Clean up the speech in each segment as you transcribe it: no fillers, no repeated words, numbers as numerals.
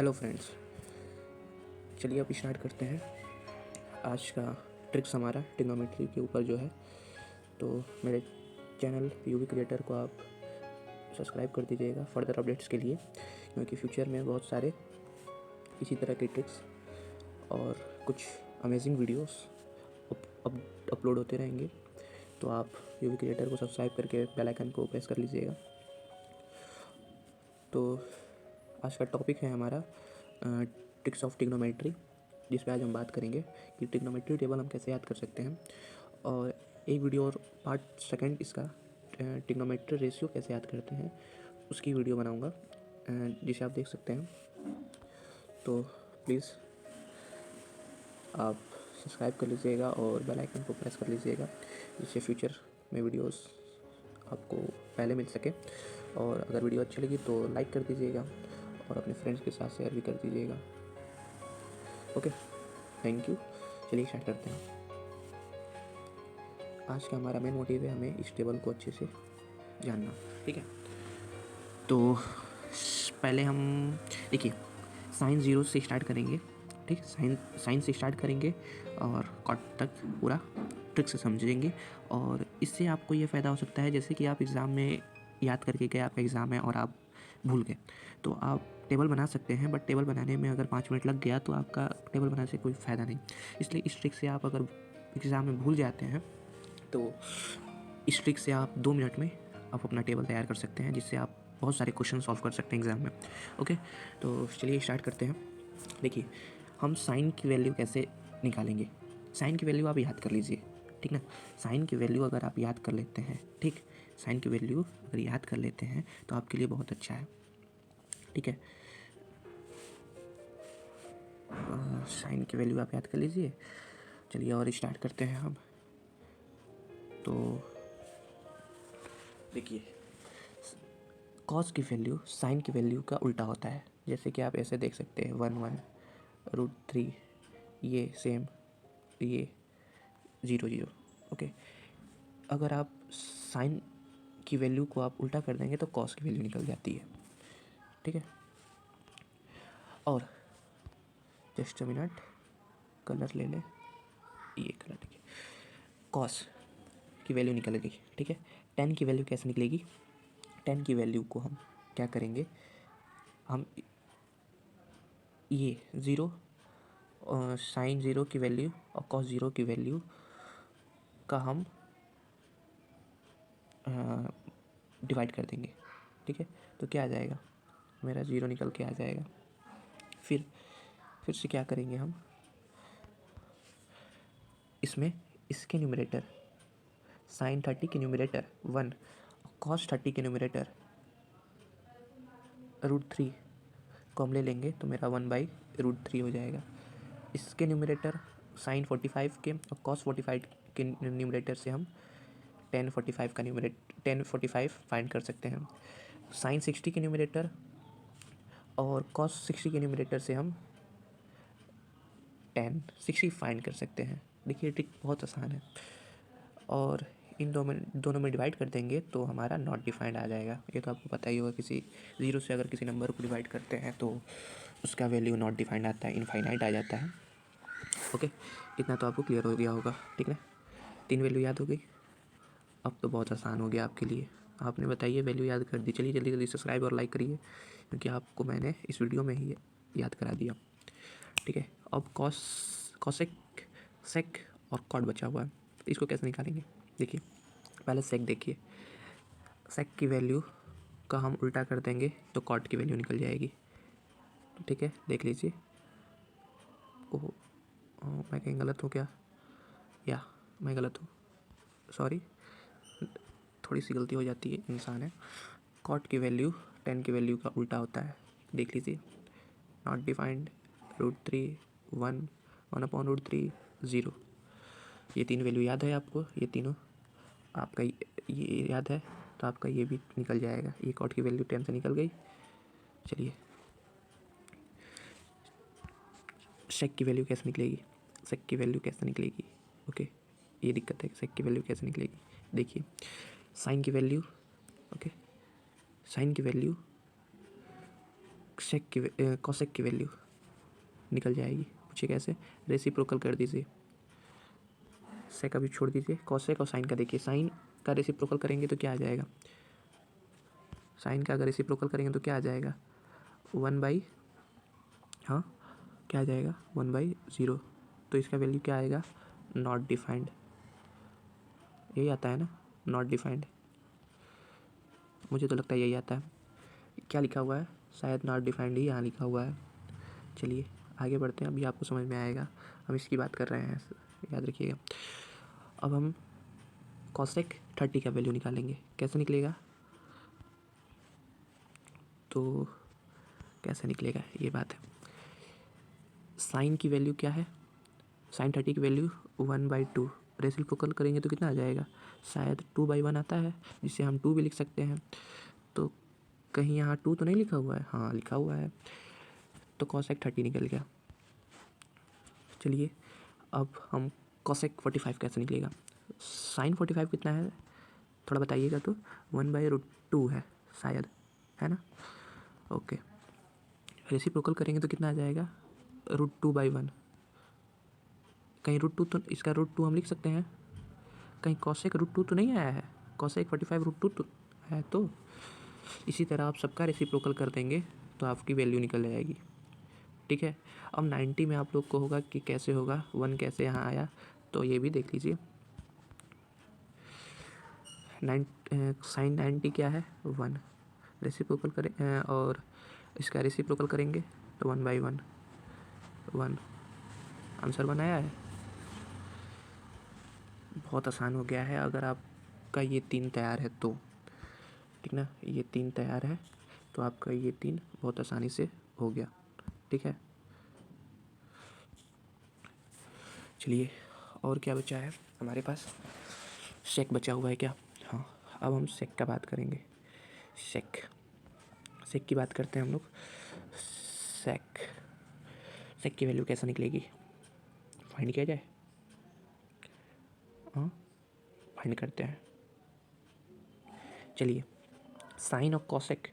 Hello friends, चलिए अब start करते हैं आज का ट्रिक्स हमारा ट्रिग्नोमेट्री के ऊपर जो है। तो मेरे चैनल यूवी क्रिएटर को आप सब्सक्राइब कर दीजिएगा फर्दर अपडेट्स के लिए, क्योंकि फ्यूचर में बहुत सारे इसी तरह के ट्रिक्स और कुछ अमेजिंग वीडियोस अपलोड होते रहेंगे। तो आप यूवी क्रिएटर को सब्सक्राइब करके बेल आइकन को प्रेस कर लीजिएगा। तो आज का टॉपिक है हमारा ट्रिक्स ऑफ ट्रिग्नोमेट्री, जिस पे आज हम बात करेंगे कि ट्रिग्नोमेट्री टेबल हम कैसे याद कर सकते हैं। और एक वीडियो और पार्ट सेकंड इसका ट्रिग्नोमेट्री रेशियो कैसे याद करते हैं उसकी वीडियो बनाऊंगा, जिसे आप देख सकते हैं। तो प्लीज़ आप सब्सक्राइब कर लीजिएगा और बेल आइकन को प्रेस कर लीजिएगा, जिससे फ्यूचर में वीडियोस आपको पहले मिल सके। और अगर वीडियो अच्छी लगी तो लाइक कर दीजिएगा और अपने फ्रेंड्स के साथ शेयर भी कर दीजिएगा। Okay, thank you. चलिए स्टार्ट करते हैं। आज का हमारा मेन मोटिव है हमें इस टेबल को अच्छे से जानना, ठीक है। तो पहले हम देखिए साइन जीरो से स्टार्ट करेंगे, ठीक। साइन से स्टार्ट करेंगे और कॉट तक पूरा ट्रिक से समझेंगे। और इससे आपको ये फ़ायदा हो सकता है, जैसे कि आप एग्ज़ाम में याद करके गए, आपका एग्ज़ाम है और आप भूल गए, तो आप टेबल बना सकते हैं। बट टेबल बनाने में अगर 5 मिनट लग गया तो आपका टेबल बनाने से कोई फ़ायदा नहीं। इसलिए इस ट्रिक से आप अगर एग्ज़ाम में भूल जाते हैं तो इस ट्रिक से आप 2 मिनट में आप अपना टेबल तैयार कर सकते हैं, जिससे आप बहुत सारे क्वेश्चन सॉल्व कर सकते हैं एग्ज़ाम में। ओके, तो चलिए स्टार्ट करते हैं। देखिए हम साइन की वैल्यू कैसे निकालेंगे। साइन की वैल्यू आप याद कर लीजिए, ठीक ना। साइन की वैल्यू अगर आप याद कर लेते हैं, ठीक, साइन की वैल्यू अगर याद कर लेते हैं तो आपके लिए बहुत अच्छा है, ठीक है। साइन की वैल्यू आप याद कर लीजिए। चलिए और स्टार्ट करते हैं हम। तो देखिए कॉस की वैल्यू साइन की वैल्यू का उल्टा होता है। जैसे कि आप ऐसे देख सकते हैं 1/√3, ये सेम, ये 0/0। ओके, अगर आप साइन की वैल्यू को आप उल्टा कर देंगे तो कॉस की वैल्यू निकल जाती है, ठीक है। और जस्ट अ मिनट, कलर ले लें, ये कलर देखिए, कॉस की वैल्यू निकल गई, ठीक है। टेन की वैल्यू कैसे निकलेगी। टेन की वैल्यू को हम क्या करेंगे, हम ये 0 साइन 0 की वैल्यू और कॉस 0 की वैल्यू का हम डिवाइड कर देंगे, ठीक है। तो क्या आ जाएगा, मेरा 0 निकल के आ जाएगा। फिर से क्या करेंगे हम, इसमें इसके न्यूमरेटर साइन 30 के न्यूमरेटर 1 और कॉस 30 के न्यूमरेटर √3 को हम ले लेंगे तो मेरा 1/√3 हो जाएगा। इसके न्यूमरेटर साइन 45 के और कॉस 45 के न्यूमरेटर से हम टेन 45 फाइंड कर सकते हैं। साइन 60 के न्यूमरेटर और कॉस 60 के न्यूमरेटर से हम टेन 60 फाइंड कर सकते हैं। देखिए ट्रिक बहुत आसान है। और इन दोनों में डिवाइड कर देंगे तो हमारा नॉट डिफाइंड आ जाएगा। ये तो आपको पता ही होगा, किसी 0 से अगर किसी नंबर को डिवाइड करते हैं तो उसका वैल्यू नॉट डिफाइंड आता है, इनफाइनाइट आ जाता है। ओके, इतना तो आपको क्लियर हो गया होगा, ठीक है। 3 वैल्यू याद हो गई, अब तो बहुत आसान हो गया आपके लिए। आपने बताइए वैल्यू याद कर दी। चलिए जल्दी जल्दी सब्सक्राइब और लाइक करिए, क्योंकि आपको मैंने इस वीडियो में ही याद करा दिया, ठीक है। अब कॉसेक, सेक और कॉट बचा हुआ है, इसको कैसे निकालेंगे। देखिए पहले सेक देखिए, सेक की वैल्यू का हम उल्टा कर देंगे तो कॉट की वैल्यू निकल जाएगी, ठीक है। देख लीजिए। ओह, मैं कहीं गलत हूँ क्या, या मैं गलत हूँ, सॉरी, थोड़ी सी गलती हो जाती है, इंसान है। कॉट की वैल्यू 10 की वैल्यू का उल्टा होता है, देख लीजिए। Not defined, √3, 1/√3, 0। ये 3 वैल्यू याद है आपको, ये तीनों आपका ये याद है तो आपका ये भी निकल जाएगा। ये कॉट की वैल्यू 10 से निकल गई। चलिए सेक की वैल्यू कैसे निकलेगी, सेक की वैल्यू कैसे निकलेगी। ओके, ये दिक्कत है, सेक की वैल्यू कैसे निकलेगी। देखिए साइन की वैल्यू, ओके, साइन की वैल्यू कॉसेक की वैल्यू निकल जाएगी। पूछिए कैसे, रेसिप्रोकल कर दीजिए, सेक अभी छोड़ दीजिए, कॉसेक और साइन का देखिए, साइन का रेसिप्रोकल करेंगे तो क्या आ जाएगा, साइन का अगर रेसिप्रोकल करेंगे तो क्या आ जाएगा, 1/, हाँ क्या आ जाएगा 1/0। तो इसका वैल्यू क्या आएगा, नॉट डिफाइंड, यही आता है ना, नॉट डिफाइंड, मुझे तो लगता है यही आता है। क्या लिखा हुआ है, शायद नॉट डिफाइंड ही यहाँ लिखा हुआ है। चलिए आगे बढ़ते हैं, अभी आपको समझ में आएगा, हम इसकी बात कर रहे हैं, याद रखिएगा। अब हम कॉसेक 30 का वैल्यू निकालेंगे, कैसे निकलेगा, तो कैसे निकलेगा ये बात है। साइन की वैल्यू क्या है, साइन 30 की वैल्यू 1/2, रेसिप्रोकल करेंगे तो कितना आ जाएगा, शायद 2/1 आता है, जिसे हम 2 भी लिख सकते हैं। तो कहीं यहाँ 2 तो नहीं लिखा हुआ है, हाँ लिखा हुआ है, तो कॉसेक 30 निकल गया। चलिए अब हम कॉसेक 45 कैसे निकलेगा, साइन 45 कितना है थोड़ा बताइएगा, तो 1/√2 है शायद, है ना, ओके। रेसिप्रोकल करेंगे तो कितना आ जाएगा, √2/1, कहीं √2 तो, इसका √2 हम लिख सकते हैं, कहीं कॉसेक √2 तो नहीं आया है, कॉसेक 45 √2 तो है, तो इसी तरह आप सबका रेसिप्रोकल कर देंगे तो आपकी वैल्यू निकल जाएगी, ठीक है। अब 90 में आप लोग को होगा कि कैसे होगा, 1 कैसे यहाँ आया, तो ये भी देख लीजिए। साइन 90 क्या है 1, रेसिप्रोकल करें और इसका रेसिप्रोकल करेंगे तो 1/1, 1, आंसर 1 आया है। बहुत आसान हो गया है अगर आपका ये 3 तैयार है तो, ठीक ना, ये 3 तैयार है तो आपका ये 3 बहुत आसानी से हो गया, ठीक है। चलिए और क्या बचा है हमारे पास, सेक बचा हुआ है क्या, हाँ अब हम सेक का बात करेंगे। सेक, सेक की बात करते हैं हम लोग। सेक, सेक की वैल्यू कैसे निकलेगी, फाइंड किया जाए, हाँ फाइंड करते हैं। चलिए साइन और कॉसेक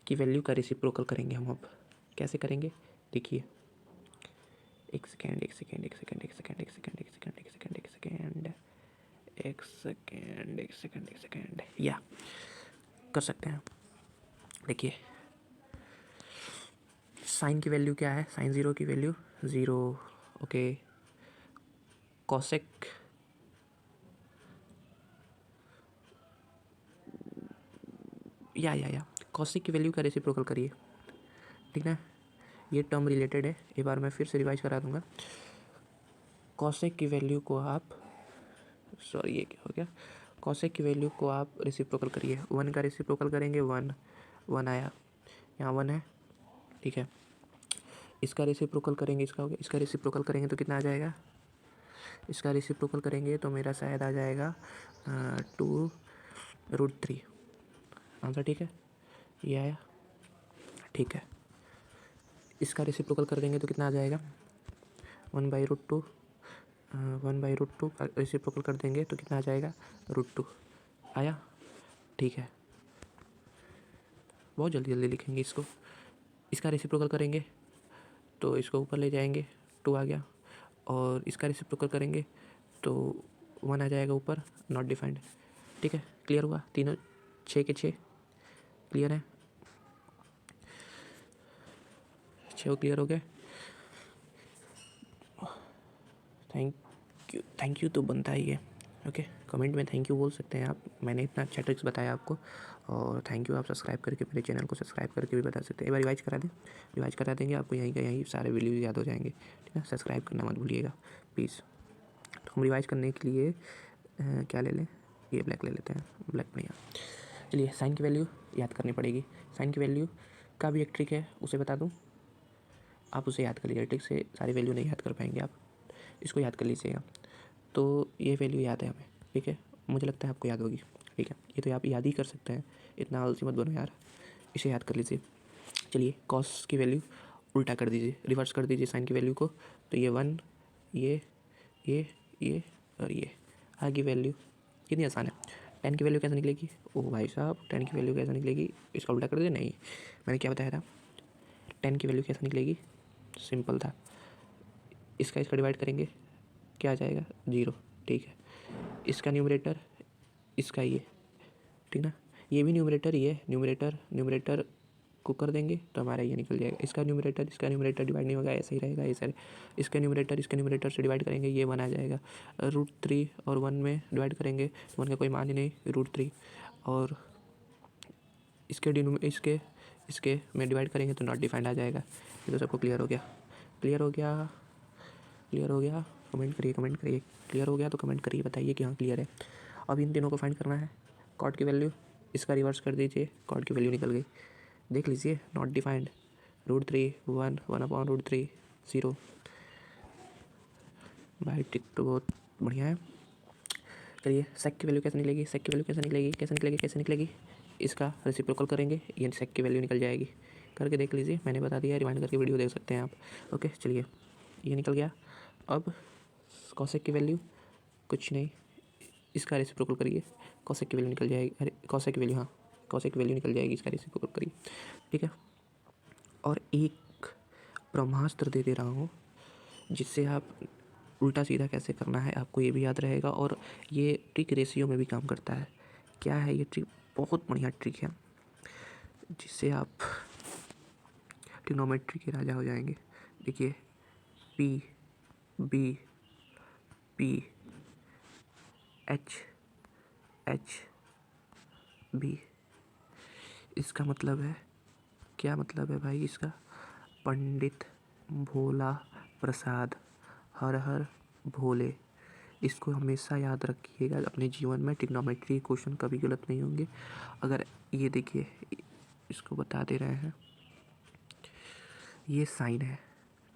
की वैल्यू का रेसिप्रोकल करेंगे हम, अब कैसे करेंगे देखिए, एक सेकेंड एक सेकेंड एक सेकेंड एक सेकेंड एक सेकेंड एक सेकेंड एक सेकेंड एक सेकेंड एक सेकेंड एक सेकेंड एक सेकेंड, या कर सकते हैं। देखिए साइन की वैल्यू क्या है, साइन 0 की वैल्यू 0, ओके। कॉसेक, या कॉसेक की वैल्यू का रेसिप्रोकल करिए, ठीक ना, ये टर्म रिलेटेड है, एक बार मैं फिर से रिवाइज करा दूंगा। कॉसेक की वैल्यू को आप, सॉरी ये क्या हो गया, कॉसेक की वैल्यू को आप रेसिप्रोकल करिए, 1 का रेसिप्रोकल करेंगे 1, 1 आया, यहाँ 1 है, ठीक है। इसका रेसिप्रोकल करेंगे, इसका हो गया, इसका रेसिप्रोकल करेंगे तो कितना आ जाएगा, इसका रेसिप्रोकल करेंगे तो मेरा शायद आ जाएगा 2√3, आंसर ठीक है, ये आया, ठीक है। इसका रेसिप्रोकल कर देंगे तो कितना आ जाएगा, 1/√2, 1/√2 का रेसिप्रोकल कर देंगे तो कितना आ जाएगा, √2 आया, ठीक है। बहुत जल्दी जल्दी लिखेंगे इसको, इसका रेसिप्रोकल करेंगे तो इसको ऊपर ले जाएंगे, 2 आ गया, और इसका रेसिप्रोकल करेंगे तो 1 आ जाएगा ऊपर, नॉट डिफाइंड, ठीक है। क्लियर हुआ, तीनों 6 के 6 क्लियर है, 6 क्लियर हो गए। थैंक यू तो बनता ही है, ओके, कमेंट में थैंक यू बोल सकते हैं आप, मैंने इतना अच्छा ट्रिक्स बताया आपको, और थैंक यू, आप सब्सक्राइब करके मेरे चैनल को सब्सक्राइब करके भी बता सकते हैं। एक बार रिवाइज करा दें, रिवाइज करा देंगे आपको, यहीं का यहीं सारे वीडियोज़ याद हो जाएंगे, ठीक है। सब्सक्राइब करना मत भूलिएगा प्लीज़। तो हम रिवाइज करने के लिए क्या ले लें, ये ब्लैक ले लेते हैं, ब्लैक बढ़िया। चलिए साइन की वैल्यू याद करनी पड़ेगी, साइन की वैल्यू का भी एक ट्रिक है, उसे बता दूँ, आप उसे याद कर लीजिए, ट्रिक से सारी वैल्यू नहीं याद कर पाएंगे आप, इसको याद कर लीजिएगा। तो ये वैल्यू याद है हमें, ठीक है, मुझे लगता है आपको याद होगी, ठीक है, ये तो आप याद ही कर सकते हैं, इतना आलसी मत बनो यार, इसे याद कर लीजिए। चलिए कॉस की वैल्यू उल्टा कर दीजिए, रिवर्स कर दीजिए साइन की वैल्यू को, तो ये 1, ये ये और ये आगे वैल्यू, कितनी आसान है। 10 की वैल्यू कैसे निकलेगी, ओ भाई साहब 10 की वैल्यू कैसे निकलेगी, इसका उल्टा कर दे, नहीं मैंने क्या बताया था, 10 की वैल्यू कैसे निकलेगी, सिंपल था, इसका डिवाइड करेंगे, क्या आ जाएगा 0, ठीक है। इसका न्यूमरेटर, इसका ये, ठीक ना, ये भी न्यूमरेटर, ये न्यूमरेटर को कर देंगे तो हमारा ये निकल जाएगा। इसका न्यूमरेटर डिवाइड नहीं होगा, ऐसा ही रहेगा, ऐसा। इसका न्यूमरेटर से डिवाइड करेंगे, ये 1 आ जाएगा। √3 और 1 में डिवाइड करेंगे तो 1 का कोई मान ही नहीं, √3। और इसके में डिवाइड करेंगे तो नॉट डिफाइंड आ जाएगा। ये तो सबको क्लियर हो गया? कमेंट करिए। क्लियर हो गया तो कमेंट करिए, बताइए कि हाँ क्लियर है। अब इन तीनों को फाइंड करना है। कॉट की वैल्यू, इसका रिवर्स कर दीजिए, कॉट की वैल्यू निकल गई, देख लीजिए, नॉट डिफाइंड, √3 1/√3 0। भाई टिक तो बहुत बढ़िया है। चलिए सेक की वैल्यू कैसे निकलेगी, इसका रेसिप्रोकल करेंगे, ये सेक की वैल्यू निकल जाएगी। करके देख लीजिए, मैंने बता दिया, रिमाइंड करके वीडियो देख सकते हैं आप। ओके चलिए, ये निकल गया। अब कॉसेक की वैल्यू कुछ नहीं, इसका रेसिप्रोकल करिए, कॉसेक की वैल्यू निकल जाएगी। अरे कॉसेक की वैल्यू निकल जाएगी, इसका रेसिप्रोकल करिए, ठीक है। और एक ब्रह्मास्त्र दे रहा हूँ जिससे आप उल्टा सीधा कैसे करना है आपको ये भी याद रहेगा, और ये ट्रिक रेशियो में भी काम करता है। क्या है ये ट्रिक? बहुत बढ़िया ट्रिक है जिससे आप ट्रिग्नोमेट्री के राजा हो जाएंगे। देखिए, P B P H B, इसका मतलब है, क्या मतलब है भाई इसका? पंडित भोला प्रसाद, हर हर भोले। इसको हमेशा याद रखिएगा अपने जीवन में, ट्रिग्नोमेट्री क्वेश्चन कभी गलत नहीं होंगे। अगर ये देखिए, इसको बता दे रहे हैं, ये साइन है,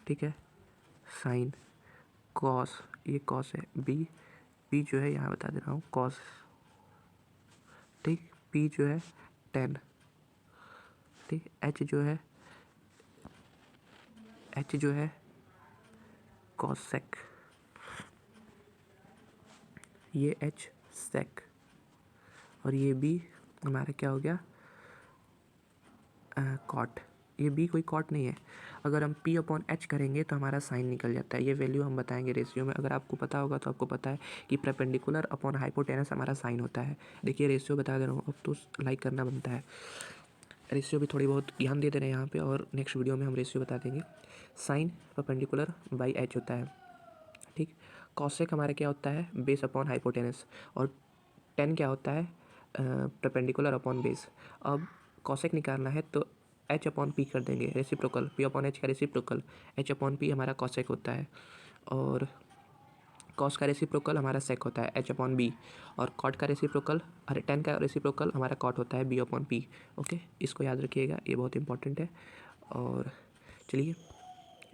ठीक है, साइन, कॉस, ये कॉस है, बी जो है यहाँ बता दे रहा हूँ, कॉस, ठीक, पी जो है 10, ठीक, एच जो है कॉसेक, ये एच सेक, और ये बी हमारा क्या हो गया, कॉट। ये बी कोई कॉट नहीं है। अगर हम P/H करेंगे तो हमारा साइन निकल जाता है। ये वैल्यू हम बताएंगे रेशियो में, अगर आपको पता होगा तो आपको पता है कि परपेंडिकुलर अपॉन हाइपोटेनस हमारा साइन होता है। देखिए रेशियो बता दे रहा हूँ, अब तो लाइक करना बनता है। रेशियो भी थोड़ी बहुत ज्ञान दे रहे हैं यहाँ पे, और नेक्स्ट वीडियो में हम रेशियो बता देंगे। साइन परपेंडिकुलर बाई एच होता है, ठीक। कॉसेक हमारा क्या होता है, बेस अपॉन हाइपोटेनस, और 10 क्या होता है, परपेंडिकुलर अपॉन बेस। अब कॉसेक निकालना है तो H/P कर देंगे, रेसिप्रोकल, P/H का रेसिप्रोकल, H/P हमारा कॉसेक होता है, और कॉस का रेसिप्रोकल हमारा सेक होता है H/B, और कॉट का रेसिप्रोकल, अरे 10 का रेसिप्रोकल हमारा कॉट होता है B/P। ओके, इसको याद रखिएगा, ये बहुत इंपॉर्टेंट है। और चलिए,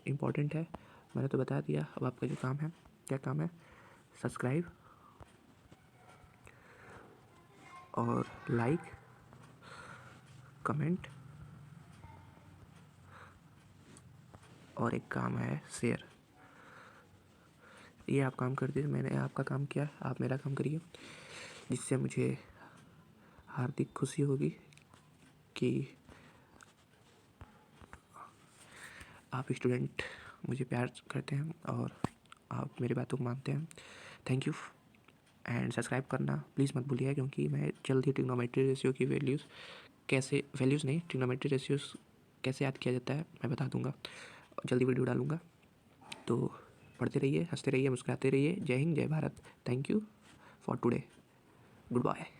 इम्पॉर्टेंट है, मैंने तो बता दिया। अब आपका जो काम है, क्या काम है, सब्सक्राइब और लाइक, कमेंट, और एक काम है शेयर। ये आप काम कर दीजिए, मैंने आपका काम किया, आप मेरा काम करिए, जिससे मुझे हार्दिक खुशी होगी कि आप स्टूडेंट मुझे प्यार करते हैं और आप मेरी बातों को मानते हैं। थैंक यू, एंड सब्सक्राइब करना प्लीज़ मत भूलिए, क्योंकि मैं जल्द ही ट्रिग्नोमेट्री रेशियो की ट्रिग्नोमेट्री रेशियोज़ कैसे याद किया जाता है मैं बता दूंगा, जल्दी वीडियो डालूंगा। तो पढ़ते रहिए, हंसते रहिए, मुस्कुराते रहिए। जय हिंद, जय Bharat. Thank you for today, good bye.